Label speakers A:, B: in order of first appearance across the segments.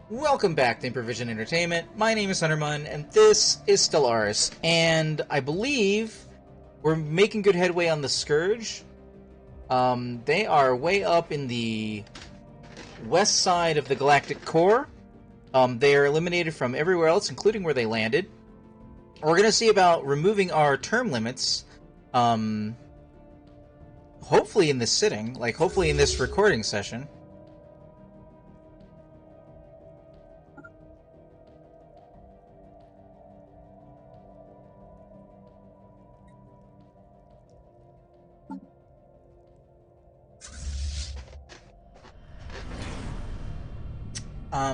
A: Welcome back to Improvision Entertainment. My name is Hunterman, and this is Stellaris. And I believe we're making good headway on the Scourge. They are way up in the west side of the Galactic Core. They are eliminated from everywhere else, including where they landed. We're going to see about removing our term limits, hopefully in this sitting, hopefully in this recording session.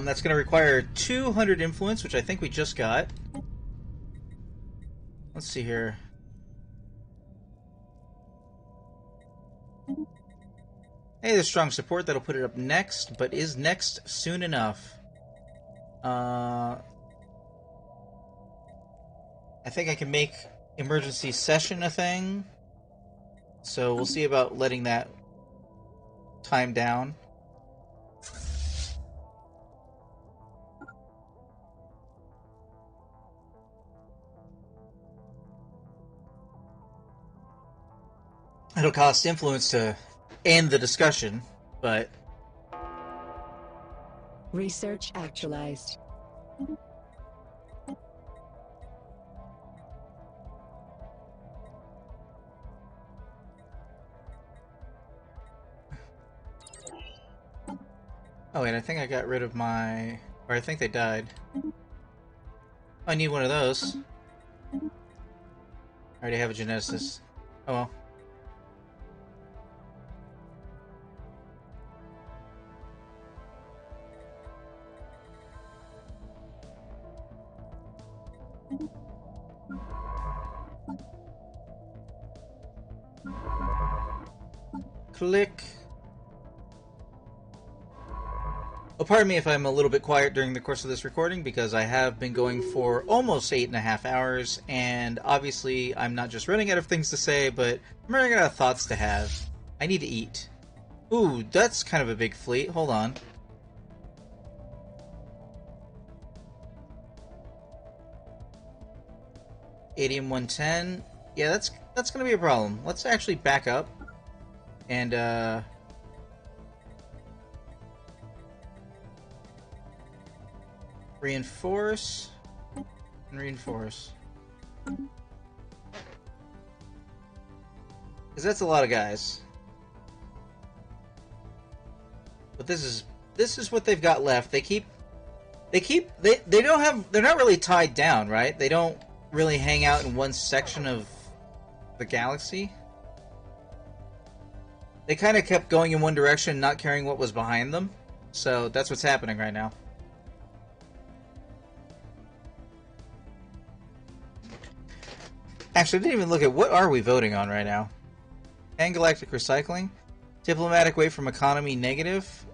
A: That's going to require 200 influence, which I think we just got. Let's see here. Hey, there's strong support. That'll put it up next, but is next soon enough? I think I can make emergency session a thing. So we'll see about letting that time down. It'll cost influence to end the discussion, but...
B: Research actualized.
A: Oh wait, I think I got rid of my... Or I think they died. I need one of those. I already have a geneticist. Oh well. Click. Oh, pardon me if I'm a little bit quiet during the course of this recording, because I have been going for almost 8.5 hours, and obviously I'm not just running out of things to say, but I'm running out of thoughts to have. I need to eat. Ooh, that's kind of a big fleet. Hold on. Adium 110. Yeah, that's gonna be a problem. Let's actually back up and reinforce and reinforce, because that's a lot of guys. But this is what they've got left. They don't have, they're not really tied down, right? They don't really hang out in one section of the galaxy. They kind of kept going in one direction, not caring what was behind them. So that's what's happening right now. Actually, I didn't even look at what are we voting on right now. Galactic recycling. Diplomatic weight from economy negative.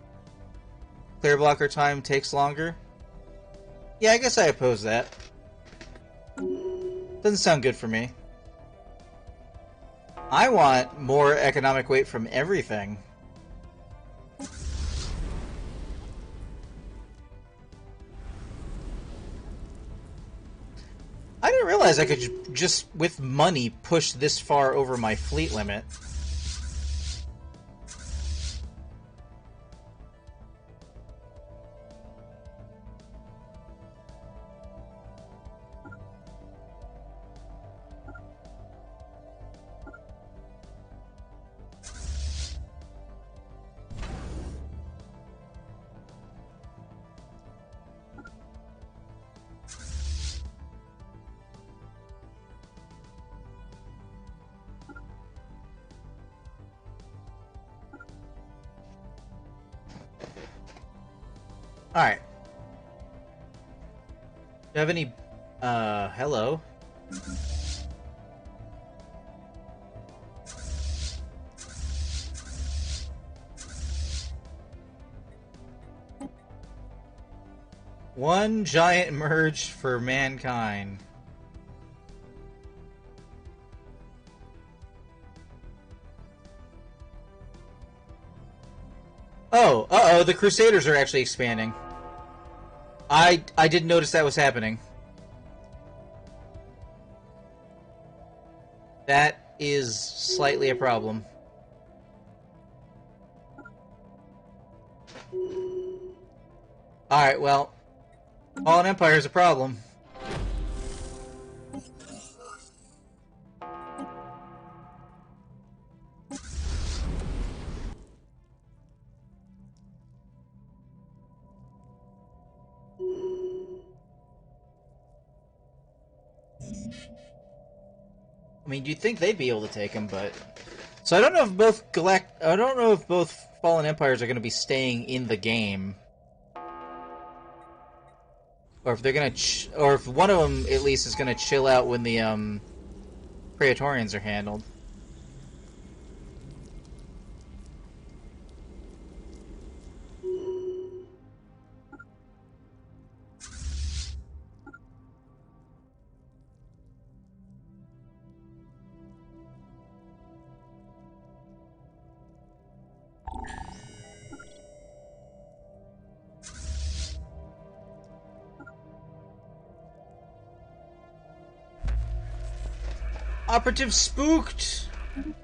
A: Clear blocker time takes longer. Yeah, I guess I oppose that. Doesn't sound good for me. I want more economic weight from everything. I didn't realize I could just, with money, push this far over my fleet limit. Alright. Do you have any, hello? One giant merge for mankind. Oh, uh-oh, the Crusaders are actually expanding. I didn't notice that was happening. That is slightly a problem. Alright, well, Fallen Empire is a problem. I mean, you'd think they'd be able to take him, but... So I don't know if both Fallen Empires are going to be staying in the game. Or if they're going to... or if one of them, at least, is going to chill out when the, Praetorians are handled. Operative spooked!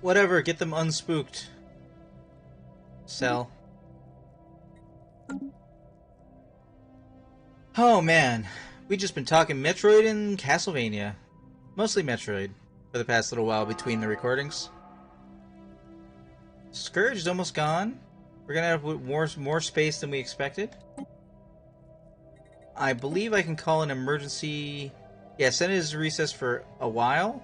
A: Whatever, get them unspooked. Sell. Oh man, we just been talking Metroid and Castlevania. Mostly Metroid for the past little while between the recordings. Scourge is almost gone. We're gonna have more space than we expected. I believe I can call an emergency... Yeah, Senate is recessed for a while.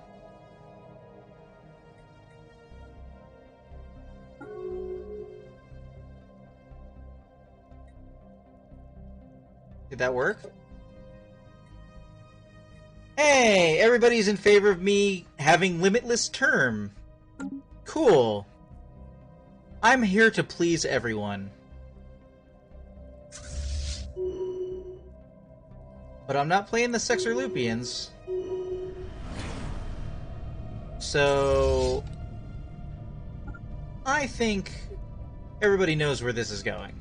A: Did that work? Hey, everybody's in favor of me having limitless term. Cool. I'm here to please everyone. But I'm not playing the Sexerlupians. So... I think everybody knows where this is going.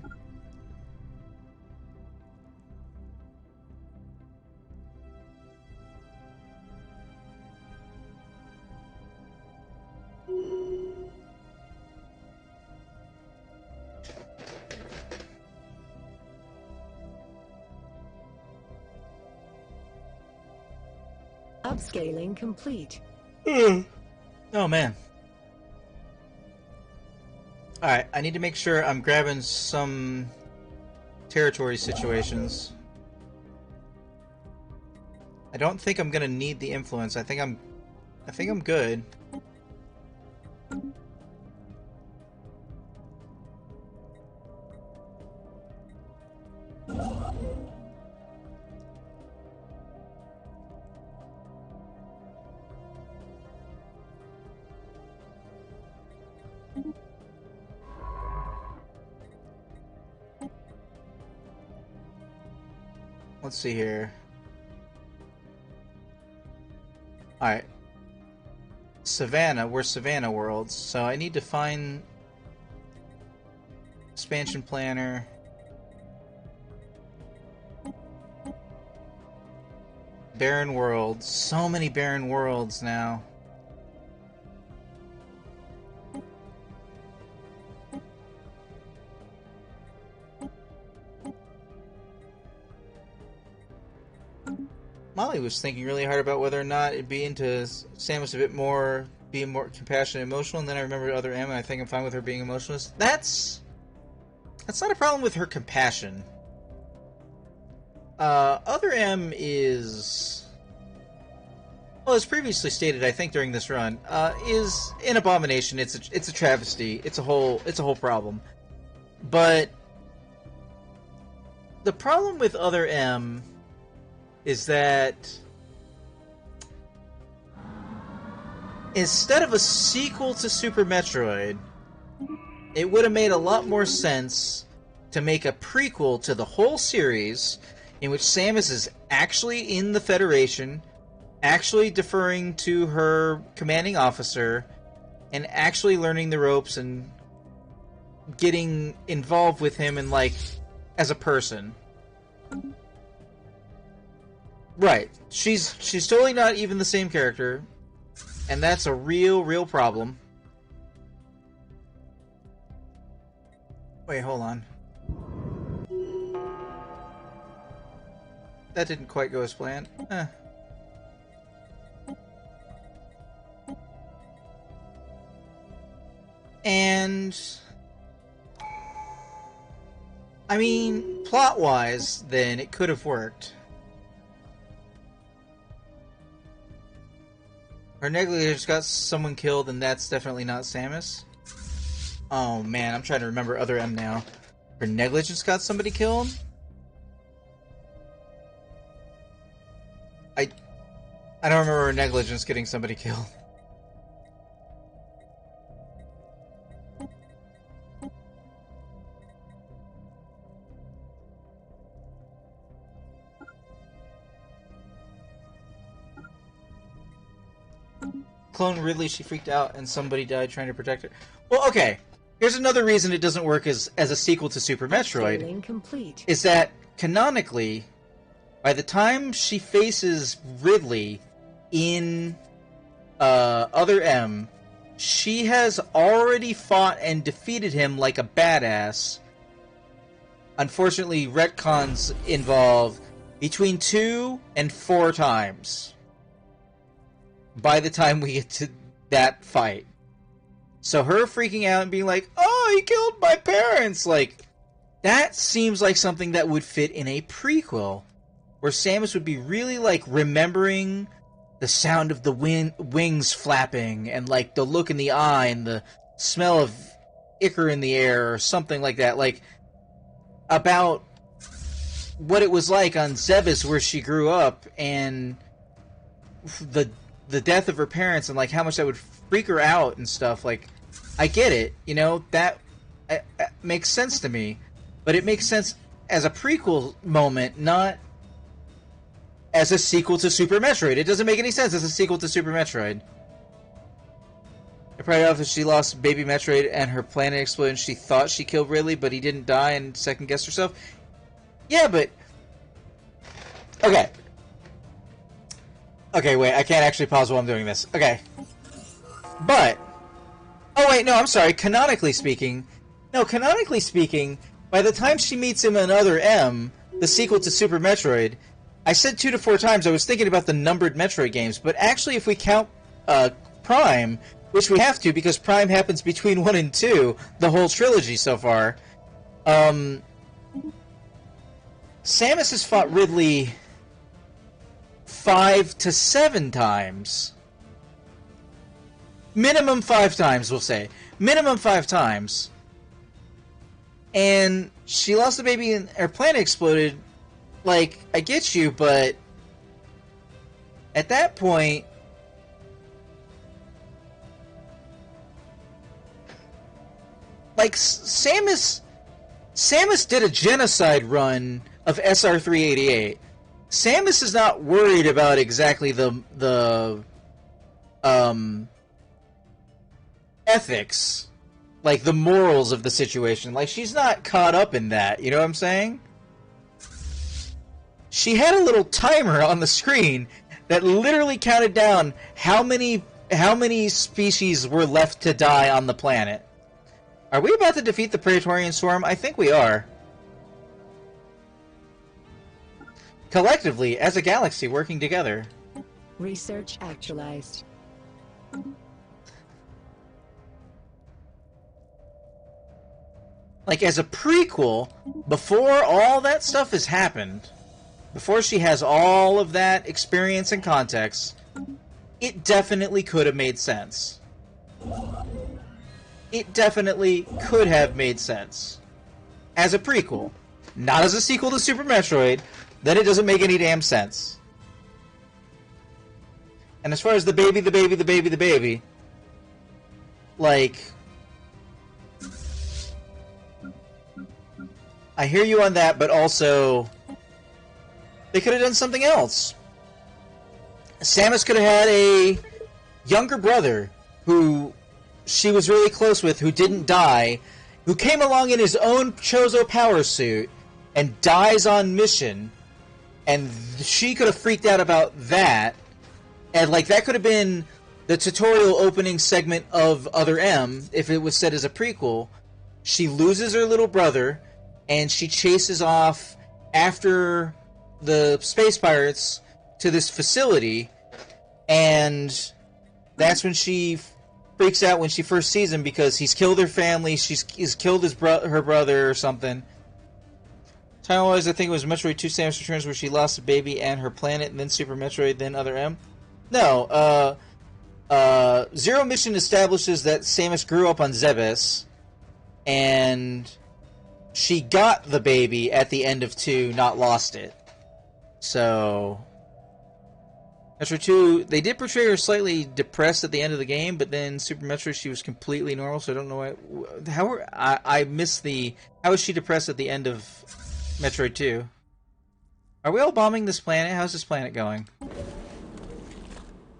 B: Upscaling complete.
A: Oh man. Alright, I need to make sure I'm grabbing some territory situations. I don't think I'm gonna need the influence. I think I'm good. Let's see here. Alright. Savannah, we're Savannah Worlds, so I need to find expansion planner. Barren Worlds. So many barren worlds now. Molly was thinking really hard about whether or not it'd be into Samus a bit more, being more compassionate and emotional, and then I remembered Other M, and I think I'm fine with her being emotionless. That's not a problem with her compassion. Other M is... Well, as previously stated, I think during this run, is an abomination. It's a travesty. It's a whole problem. But the problem with Other M is that instead of a sequel to Super Metroid, it would have made a lot more sense to make a prequel to the whole series in which Samus is actually in the Federation, actually deferring to her commanding officer, and actually learning the ropes and getting involved with him and, like, as a person. Right. She's totally not even the same character, and that's a real problem. Wait, hold on. That didn't quite go as planned. And I mean, plot-wise, then it could have worked. Her negligence got someone killed, and that's definitely not Samus. Oh man, I'm trying to remember other M now. Her negligence got somebody killed? I don't remember her negligence getting somebody killed. Clone Ridley, she freaked out and somebody died trying to protect her. Well, okay. Here's another reason it doesn't work as a sequel to Super Metroid.
B: Complete.
A: Is that, canonically, by the time she faces Ridley in Other M, she has already fought and defeated him like a badass. Unfortunately, retcons involve between 2 and 4 times by the time we get to that fight. So her freaking out and being like, oh, he killed my parents! Like, that seems like something that would fit in a prequel, where Samus would be really, like, remembering the sound of the wings flapping, and, like, the look in the eye, and the smell of ichor in the air, or something like that. Like, about what it was like on Zebes, where she grew up, and the death of her parents, and, like, how much that would freak her out and stuff. Like, I get it, you know, that makes sense to me, but it makes sense as a prequel moment, not as a sequel to Super Metroid. It doesn't make any sense as a sequel to Super Metroid. I probably after she lost Baby Metroid and her planet exploded, and she thought she killed Ridley, but he didn't die and second-guessed herself. Yeah, but... Okay. Okay, wait, I can't actually pause while I'm doing this. Okay. But... Oh, wait, no, I'm sorry. Canonically speaking... No, canonically speaking, by the time she meets him in Other M, the sequel to Super Metroid, I said 2 to 4 times, I was thinking about the numbered Metroid games, but actually if we count Prime, which we have to because Prime happens between 1 and 2, the whole trilogy so far, Samus has fought Ridley 5 to 7 times. Minimum 5 times, we'll say. Minimum 5 times. And she lost the baby and her planet exploded. Like, I get you, but at that point, like, Samus did a genocide run of SR-388. Samus is not worried about exactly the ethics, like the morals of the situation. Like, she's not caught up in that, you know what I'm saying? She had a little timer on the screen that literally counted down how many species were left to die on the planet. Are we about to defeat the Praetorian Swarm? I think we are. Collectively, as a galaxy, working together.
B: Research actualized.
A: Like, as a prequel, before all that stuff has happened, before she has all of that experience and context, it definitely could have made sense. It definitely could have made sense. As a prequel. Not as a sequel to Super Metroid, then it doesn't make any damn sense. And as far as the baby, like... I hear you on that, but also... They could have done something else. Samus could have had a younger brother who she was really close with, who didn't die, who came along in his own Chozo power suit and dies on mission, And she could have freaked out about that, and like that could have been the tutorial opening segment of Other M if it was set as a prequel. She loses her little brother, and she chases off after the space pirates to this facility, and that's when she freaks out when she first sees him because he's killed her family, he's killed her brother or something. Time-wise, I think it was Metroid 2 Samus Returns where she lost a baby and her planet, and then Super Metroid, then Other M. No, Zero Mission establishes that Samus grew up on Zebes, and she got the baby at the end of 2, not lost it. So, Metroid 2, they did portray her slightly depressed at the end of the game, but then Super Metroid, she was completely normal, so I don't know why. I missed the... How is she depressed at the end of Metroid 2? Are we all bombing this planet? How's this planet going?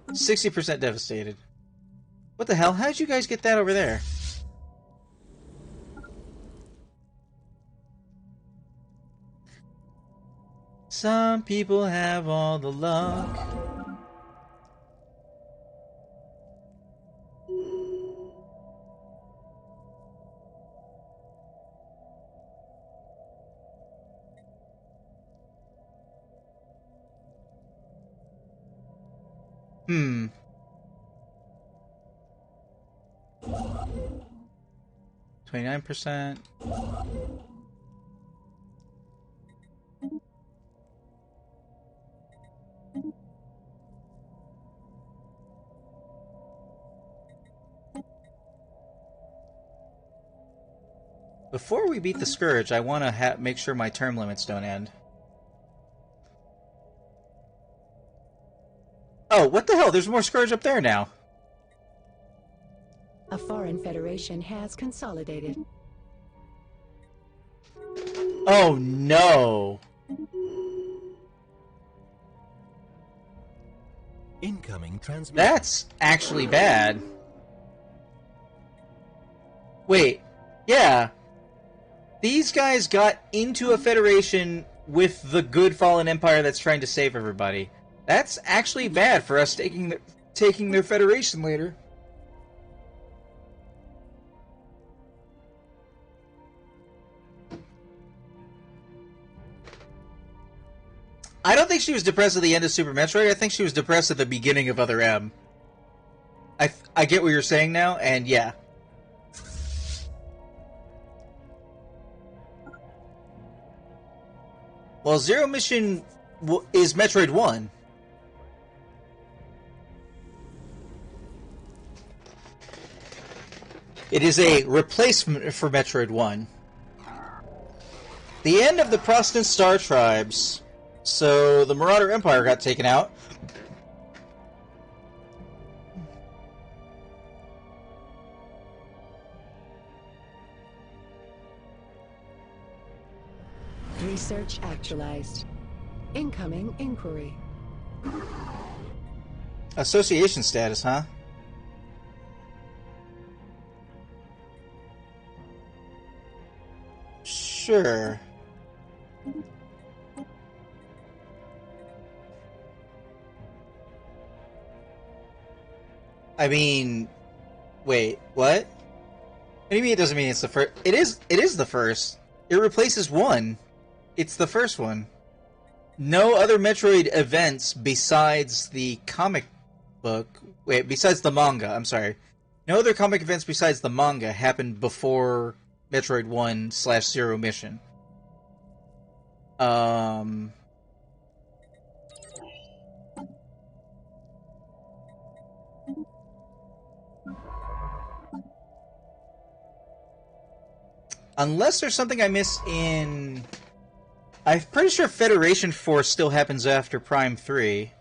A: 60% devastated. What the hell? How did you guys get that over there? Some people have all the luck. Hmm. 29%. Before we beat the Scourge, I want to make sure my term limits don't end. Oh, what the hell? There's more Scourge up there now.
B: A foreign federation has consolidated.
A: Oh, no.
C: Incoming transmission.
A: That's actually bad. Wait. Yeah. These guys got into a federation with the good Fallen Empire that's trying to save everybody. That's actually bad for us taking their federation later. I don't think she was depressed at the end of Super Metroid. I think she was depressed at the beginning of Other M. I get what you're saying now, and yeah. Well, Zero Mission is Metroid 1. It is a replacement for Metroid 1. The end of the Proston Star Tribes. So the Marauder Empire got taken out.
B: Research actualized. Incoming inquiry.
A: Association status, huh? Sure. I mean, wait, what? What do you mean it doesn't mean it's the first? It is the first. It replaces 1. It's the first one. No other Metroid events besides the comic book... Wait, besides the manga, I'm sorry. No other comic events besides the manga happened before Metroid 1/Zero Mission. Unless there's something I miss in... I'm pretty sure Federation Force still happens after Prime 3.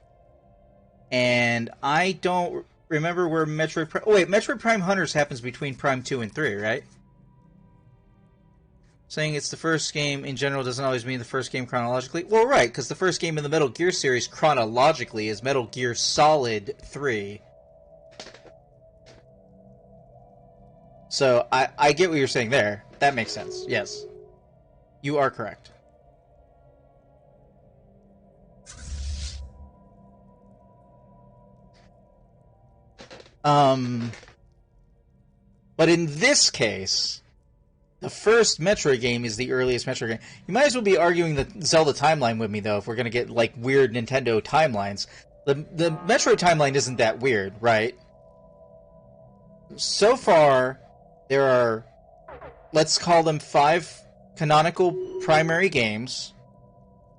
A: And I don't remember where Metroid Prime... Oh, wait, Metroid Prime Hunters happens between Prime 2 and 3, right? Saying it's the first game in general doesn't always mean the first game chronologically. Well, right, because the first game in the Metal Gear series chronologically is Metal Gear Solid 3. So, I get what you're saying there. That makes sense, yes. You are correct. But in this case, the first Metroid game is the earliest Metroid game. You might as well be arguing the Zelda timeline with me, though, if we're going to get, like, weird Nintendo timelines. The Metroid timeline isn't that weird, right? So far, there are, let's call them 5 canonical primary games.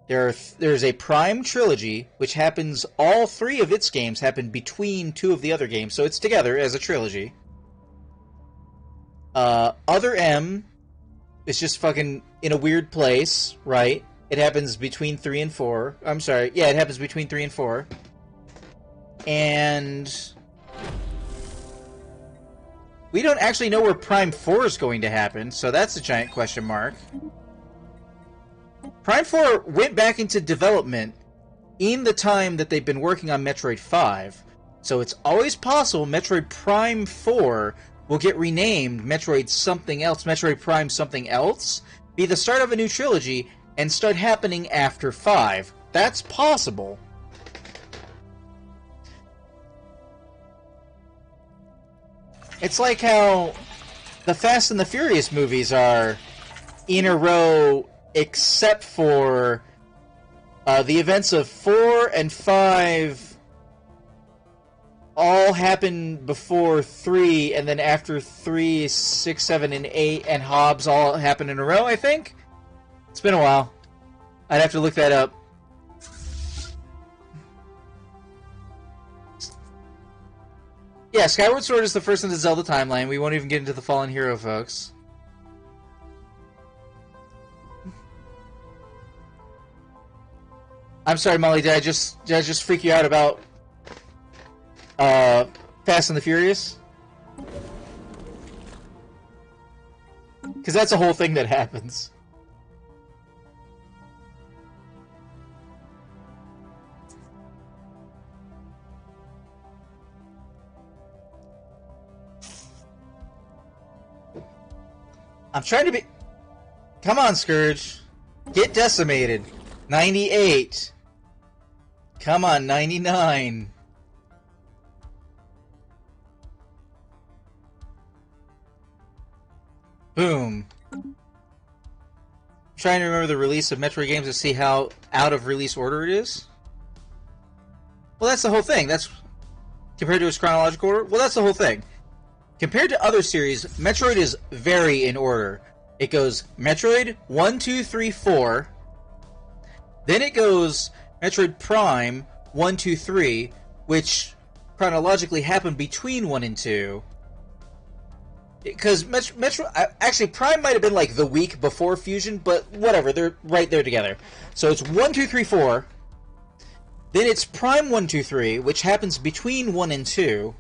A: There's a Prime trilogy, which happens, all 3 of its games happen between 2 of the other games, so it's together as a trilogy. Other M is just fucking in a weird place, right? It happens between 3 and 4. I'm sorry, yeah, it happens between 3 and 4. And we don't actually know where Prime 4 is going to happen, so that's a giant question mark. Prime 4 went back into development in the time that they've been working on Metroid 5, so it's always possible Metroid Prime 4 will get renamed Metroid something else, Metroid Prime something else, be the start of a new trilogy, and start happening after 5. That's possible. It's like how the Fast and the Furious movies are in a row, except for the events of 4 and 5 all happen before 3, and then after 3, 6, 7, and 8, and Hobbs all happen in a row, I think? It's been a while. I'd have to look that up. Yeah, Skyward Sword is the first in the Zelda timeline. We won't even get into the Fallen Hero, folks. I'm sorry, Molly, did I just freak you out about Fast and the Furious? Because that's a whole thing that happens. I'm trying to be... Come on, Scourge. Get decimated. 98. Come on, 99. Boom. I'm trying to remember the release of Metroid games to see how out of release order it is. Well, that's the whole thing. That's compared to its chronological order. Well, that's the whole thing. Compared to other series, Metroid is very in order. It goes Metroid 1, 2, 3, 4. Then it goes Metroid Prime 1, 2, 3, which chronologically happened between 1 and 2. Because actually, Prime might have been like the week before Fusion, but whatever, they're right there together. So it's 1, 2, 3, 4. Then it's Prime 1, 2, 3, which happens between 1 and 2.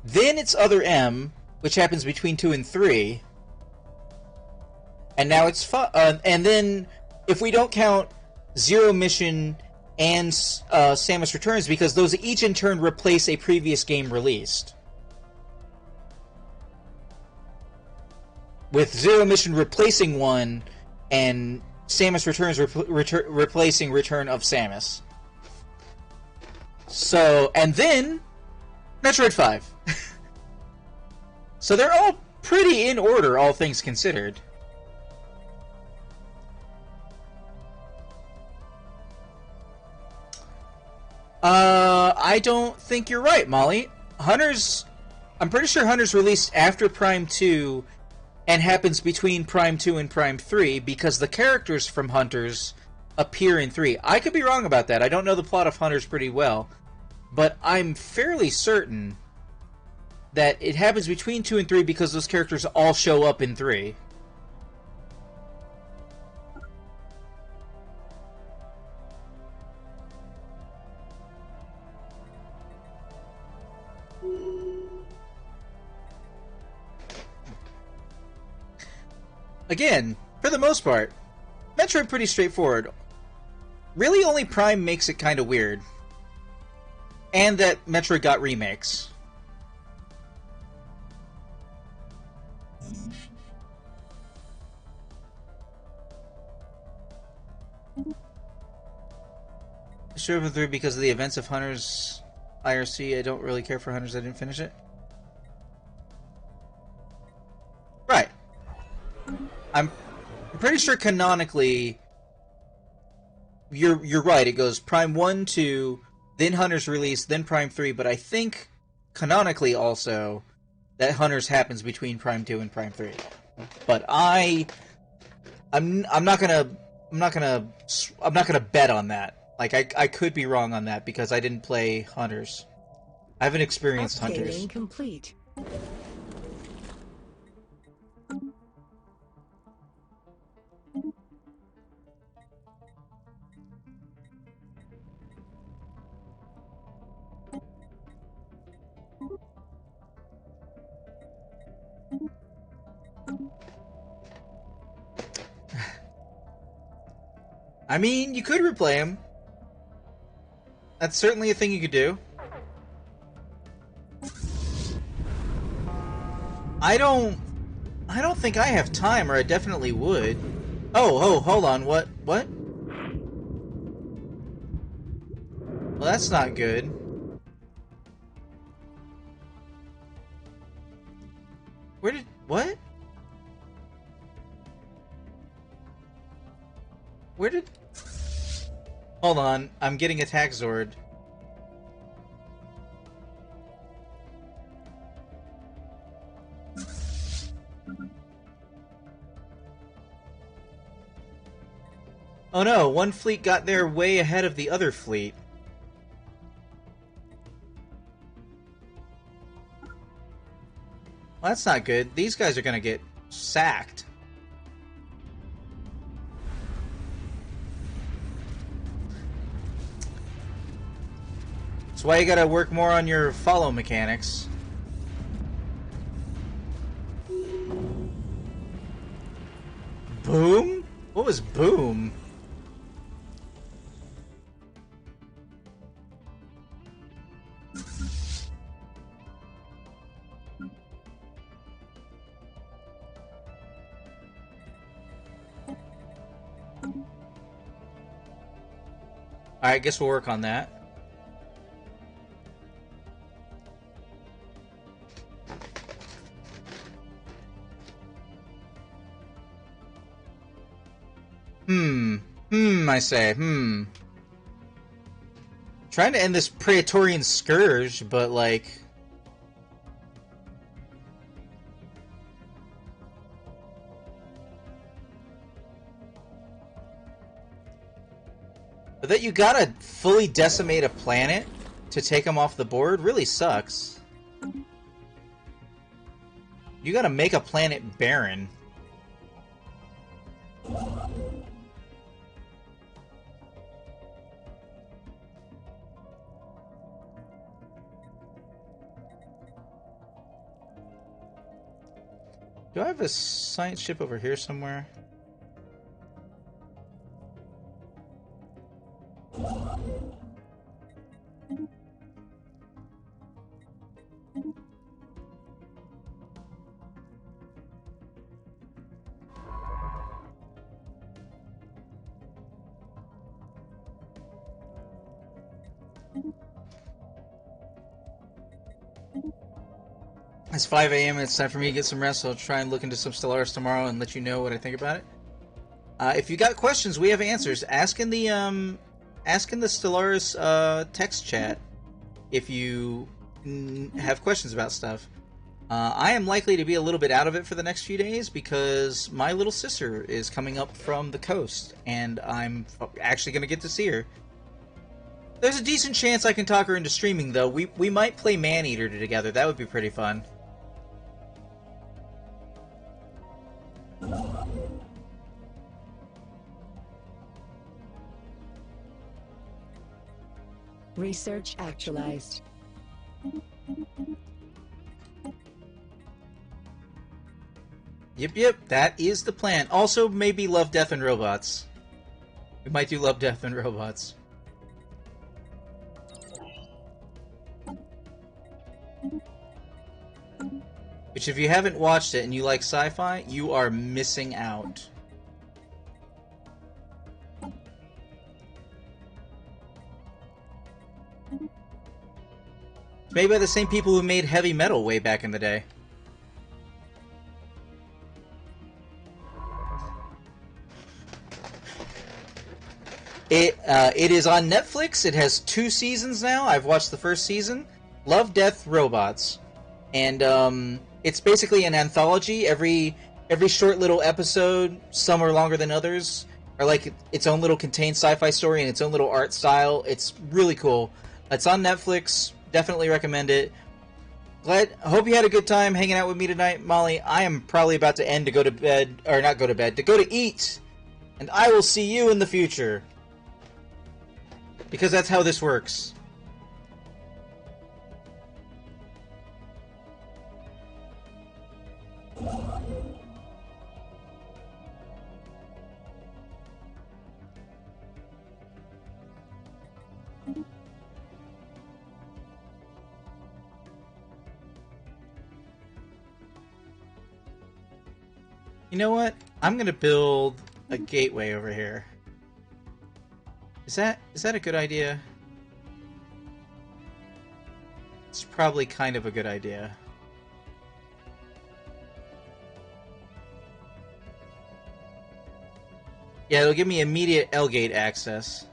A: Then it's Other M, which happens between 2 and 3. And now it's and then, if we don't count Zero Mission and Samus Returns, because those each in turn replace a previous game released. With Zero Mission replacing one, and Samus Returns replacing Return of Samus. So, and then Metroid 5. So they're all pretty in order, all things considered. I don't think you're right, Molly. I'm pretty sure Hunter's released after Prime 2 and happens between Prime 2 and Prime 3 because the characters from Hunters appear in 3. I could be wrong about that. I don't know the plot of Hunters pretty well, but I'm fairly certain that it happens between 2 and 3 because those characters all show up in 3. Again, for the most part, Metroid pretty straightforward. Really only Prime makes it kind of weird. And that Metroid got remakes. Strove through because of the events of Hunters. IRC, I don't really care for Hunters. I didn't finish it. Right. I'm pretty sure canonically, you're right. It goes Prime 1, 2, then Hunters release, then Prime 3. But I think canonically also that Hunters happens between Prime 2 and Prime 3. But I'm not gonna bet on that. Like I could be wrong on that because I didn't play Hunters. I haven't experienced Hunters.
B: Updating complete.
A: I mean, you could replay him. That's certainly a thing you could do. I don't think I have time, or I definitely would. Oh, hold on. What? Well, that's not good. What? Where did... Hold on, I'm getting Attack Zord. Oh no, one fleet got there way ahead of the other fleet. Well, that's not good. These guys are gonna get sacked. That's why you gotta work more on your follow mechanics. Boom? What was boom? Alright, guess we'll work on that. I say, Trying to end this Praetorian Scourge, but like... But that you gotta fully decimate a planet to take them off the board really sucks. You gotta make a planet barren. Do I have a science ship over here somewhere? It's 5 a.m. It's time for me to get some rest, so I'll try and look into some Stellaris tomorrow and let you know what I think about it. If you got questions, we have answers. Ask in the Stellaris text chat if you have questions about stuff. I am likely to be a little bit out of it for the next few days because my little sister is coming up from the coast, and I'm actually going to get to see her. There's a decent chance I can talk her into streaming, though. We might play Maneater together. That would be pretty fun.
B: Research actualized.
A: Yep, that is the plan. Also, maybe Love, Death, and Robots. We might do Love, Death, and Robots. Which, if you haven't watched it and you like sci-fi, you are missing out. made by the same people who made heavy metal way back in the day. It is on Netflix. It has 2 seasons now. I've watched the first season. Love, Death, Robots. And it's basically an anthology. Every short little episode, some are longer than others, are like its own little contained sci-fi story and its own little art style. It's really cool. It's on Netflix. Definitely recommend it. Hope you had a good time hanging out with me tonight, Molly. I am probably about to end to go to bed, or not go to bed, to go to eat. And I will see you in the future. Because that's how this works. You know what? I'm gonna build a gateway over here. Is that a good idea? It's probably kind of a good idea. Yeah, it'll give me immediate L-gate access.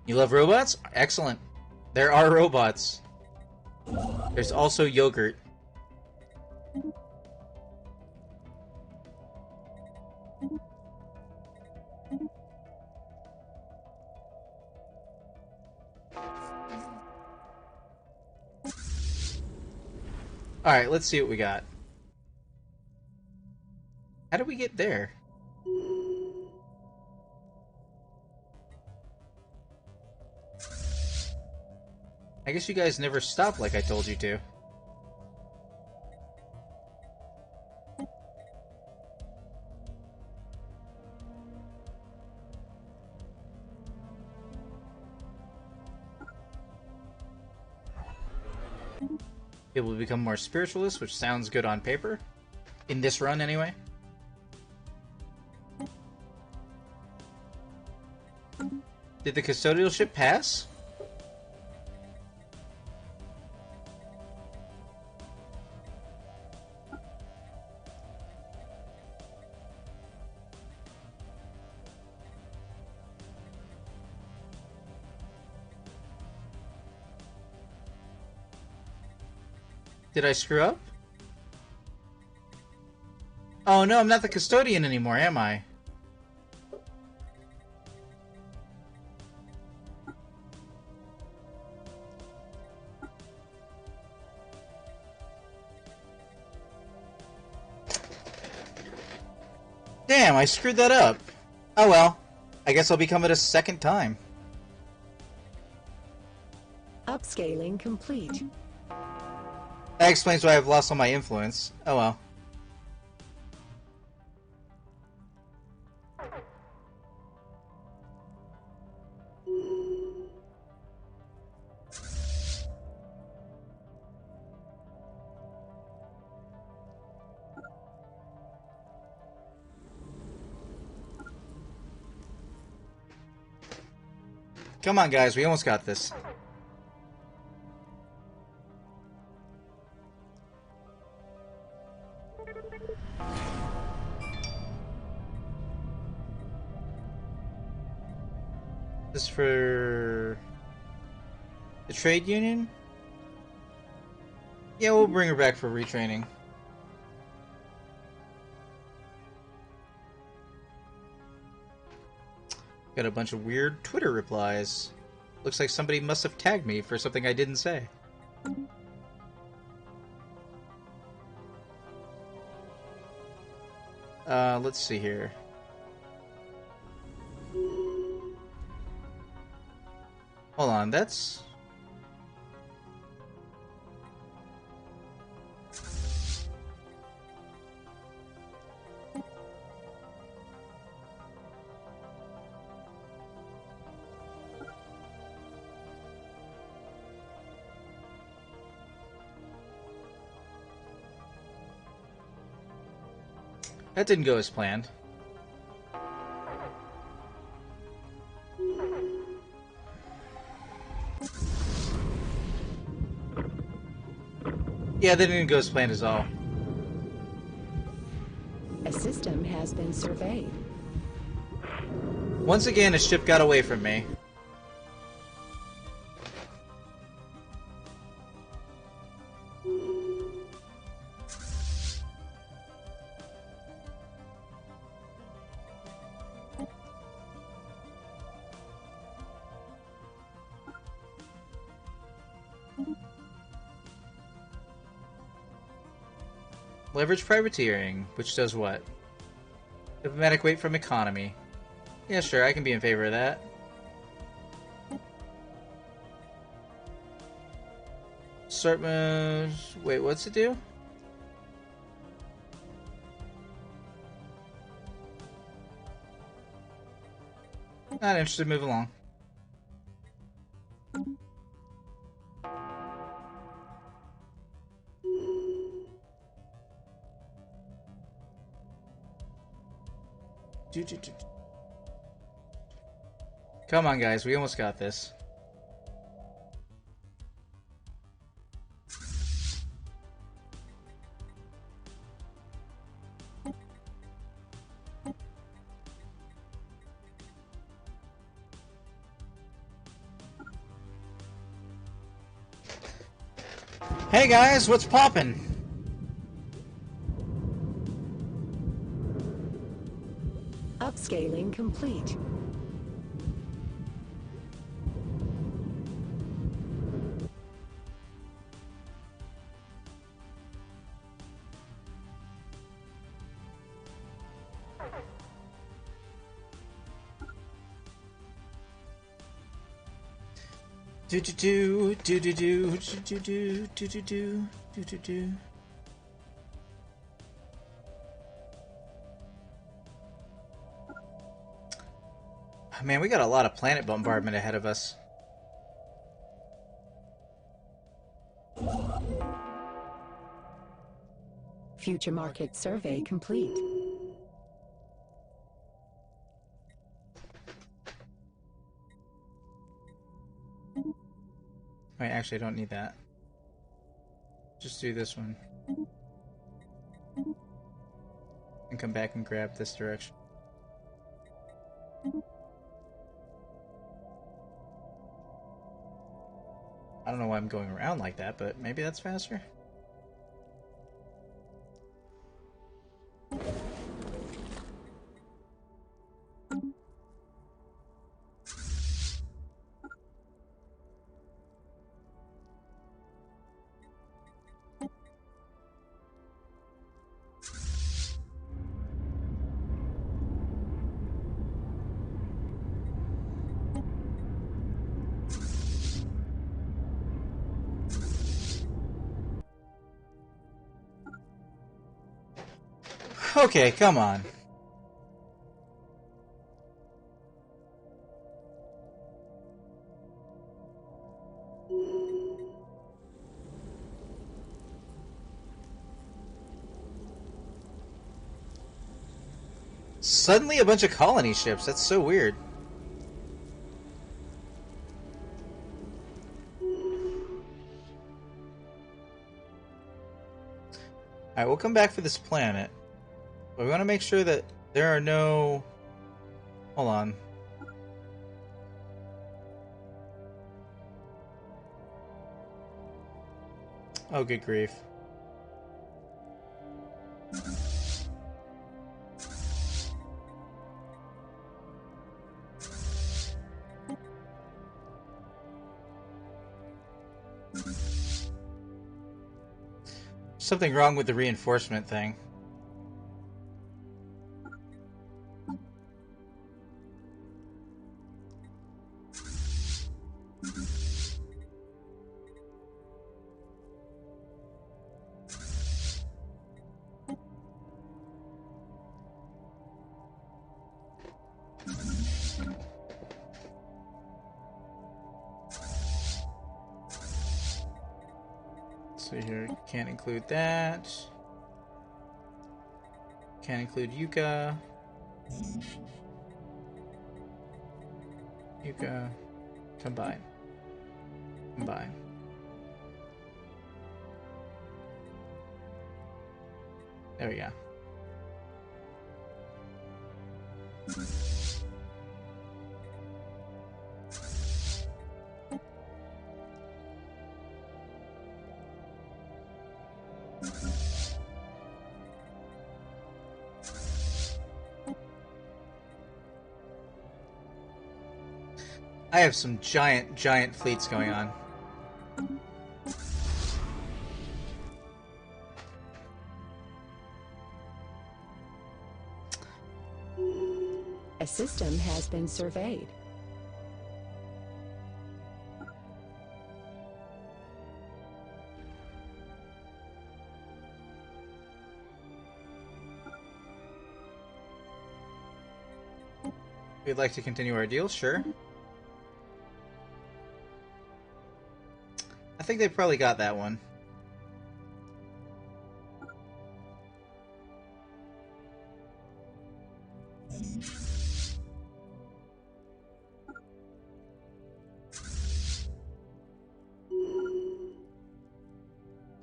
A: You love robots? Excellent. There are robots. There's also yogurt. Alright, let's see what we got. How did we get there? I guess you guys never stop like I told you to. People become more spiritualist, which sounds good on paper. In this run, anyway. Did the custodial ship pass? Did I screw up? Oh no, I'm not the custodian anymore, am I? Damn, I screwed that up. Oh well. I guess I'll become it a second time.
B: Upscaling complete.
A: That explains why I've lost all my influence. Oh well. Come on, guys, we almost got this. This is for the trade union? Yeah, we'll bring her back for retraining. Got a bunch of weird Twitter replies. Looks like somebody must have tagged me for something I didn't say. Let's see here. Hold on, that's... That didn't go as planned. Yeah, that didn't go as planned as all.
B: A system has been surveyed.
A: Once again, a ship got away from me. Leverage privateering, which does what? Diplomatic weight from economy. Yeah, sure, I can be in favor of that. Assortment... Wait, what's it do? Not interested, move along. Come on, guys, we almost got this. Hey guys, what's poppin'?
B: Upscaling complete.
A: Do do do do do do do do do do do do do do. Man, we got a lot of planet bombardment ahead of us.
B: Future market survey complete.
A: Wait, actually, I don't need that. Just do this one. And come back and grab this direction. I don't know why I'm going around like that, but maybe that's faster. Okay, come on. Suddenly a bunch of colony ships. That's so weird. Alright, we'll come back for this planet. But we want to make sure that there are no... Hold on. Oh, good grief. Something wrong with the reinforcement thing. So here, can't include that. Can include Yuka. Yuka. Combine. Combine. There we go. I have some giant fleets going on.
B: A system has been surveyed.
A: We'd like to continue our deal, sure. I think they probably got that one.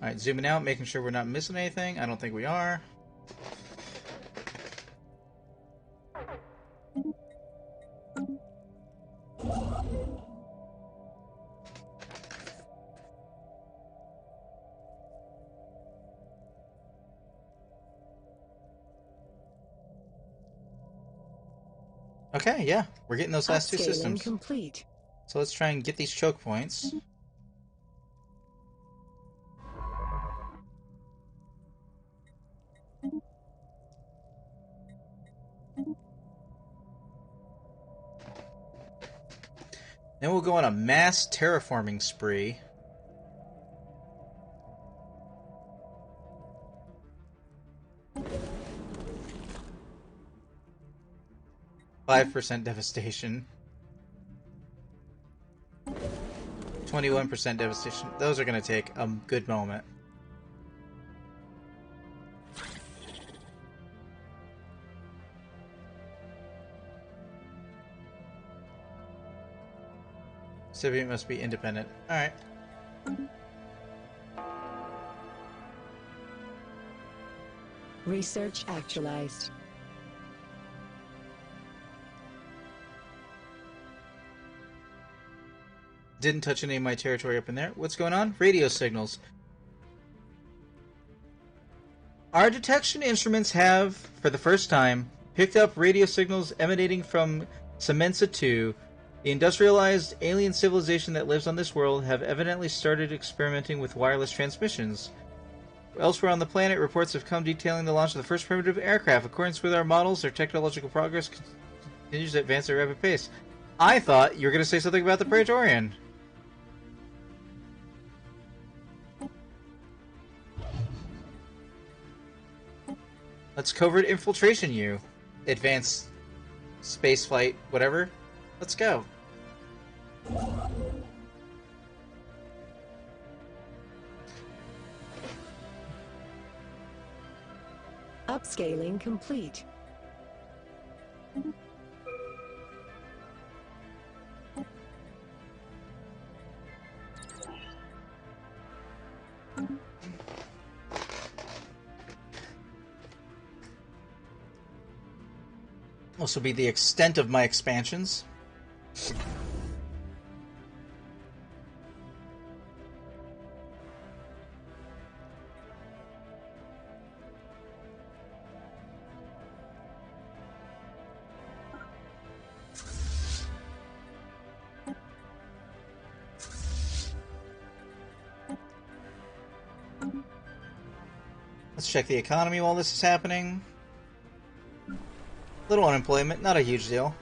A: Alright, zooming out, making sure we're not missing anything. I don't think we are. Okay, yeah, we're getting those last two
B: Upscaling
A: systems.
B: complete.
A: So let's try and get these choke points. Then we'll go on a mass terraforming spree. %5 devastation. 21% devastation. Those are going to take a good moment. Recipient must be independent. Alright.
B: Research actualized.
A: Didn't touch any of my territory up in there. What's going on? Radio signals. Our detection instruments have, for the first time, picked up radio signals emanating from Semensa 2. The industrialized alien civilization that lives on this world have evidently started experimenting with wireless transmissions. Elsewhere on the planet, reports have come detailing the launch of the first primitive aircraft. According with our models, their technological progress continues to advance at a rapid pace. I thought you were going to say something about the Praetorian. Let's covert infiltration you. Advanced spaceflight, whatever. Let's go.
B: Upscaling complete.
A: This will be the extent of my expansions. Let's check the economy while this is happening. Little unemployment, not a huge deal.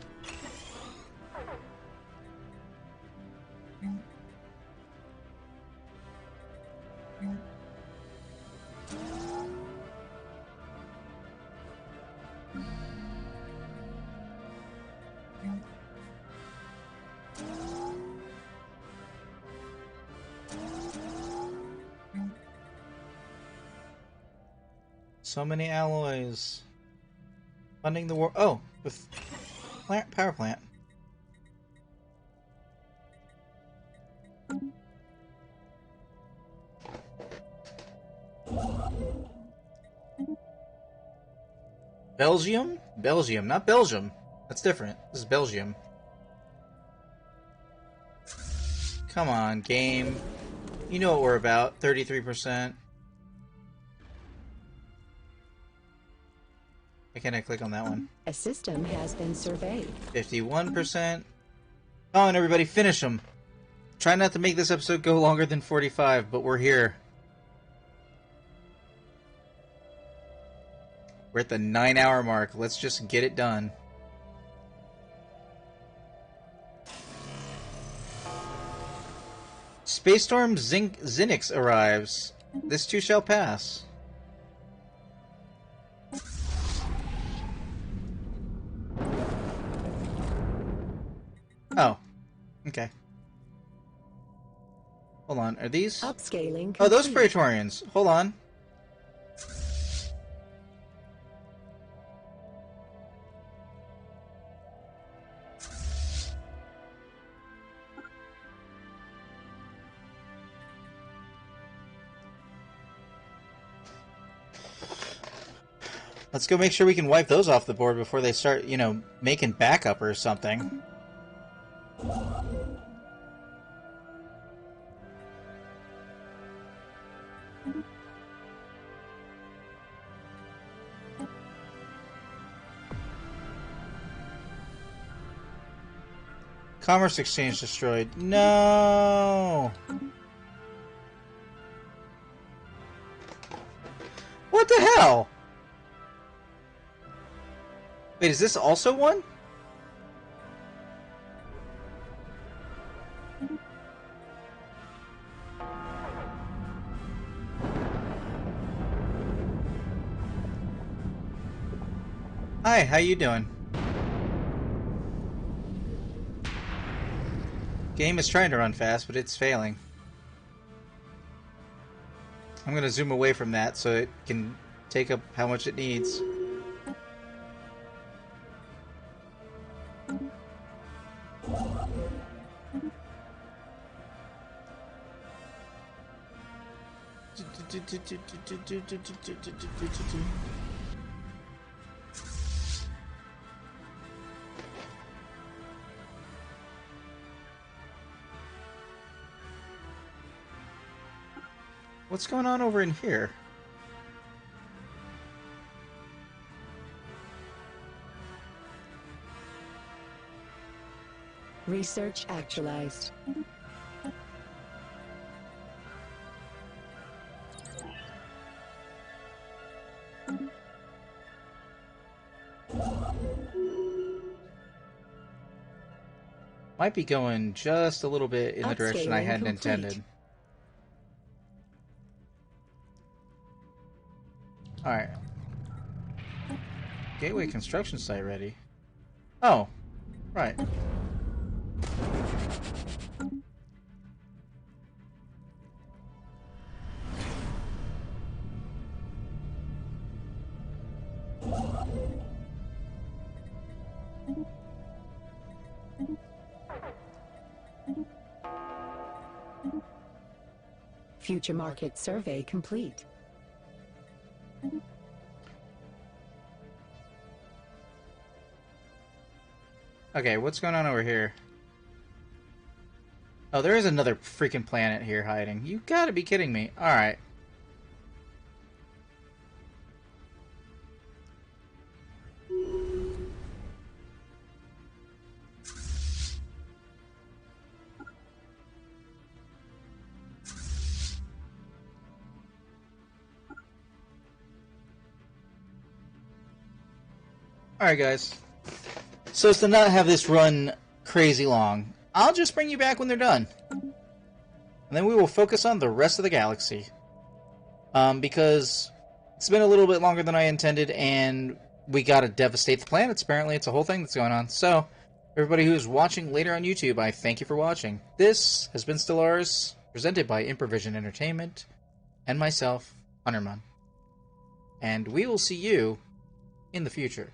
A: So many alloys. Funding the war. Oh, with power plant. Belgium? Belgium, not Belgium. That's different. This is Belgium. Come on, game. You know what we're about. 33%. Why can't I click on that one?
B: A system has been surveyed.
A: 51%. Come on, everybody, finish them. Try not to make this episode go longer than 45, but we're here. We're at the 9-hour mark. Let's just get it done. Space Storm Zinix arrives. This too shall pass. Oh. Okay. Hold on. Are these?
B: Upscaling complete.
A: Oh, those Praetorians. Hold on. Let's go make sure we can wipe those off the board before they start, you know, making backup or something. Commerce exchange destroyed. No! What the hell? Wait, is this also one? Hi, how you doing? Game is trying to run fast, but it's failing. I'm gonna zoom away from that so it can take up how much it needs. What's going on over in here?
B: Research actualized.
A: Might be going just a little bit in the direction I hadn't intended. Alright. Gateway construction site ready. Oh, right.
B: Future market survey complete.
A: Okay, what's going on over here? Oh, there is another freaking planet here hiding. You gotta be kidding me. Alright. Alright, guys. So as to not have this run crazy long, I'll just bring you back when they're done. And then we will focus on the rest of the galaxy. Because it's been a little bit longer than I intended, and we gotta devastate the planets. Apparently, it's a whole thing that's going on. So, everybody who's watching later on YouTube, I thank you for watching. This has been Stellaris, presented by Improvision Entertainment, and myself, Hunterman. And we will see you in the future.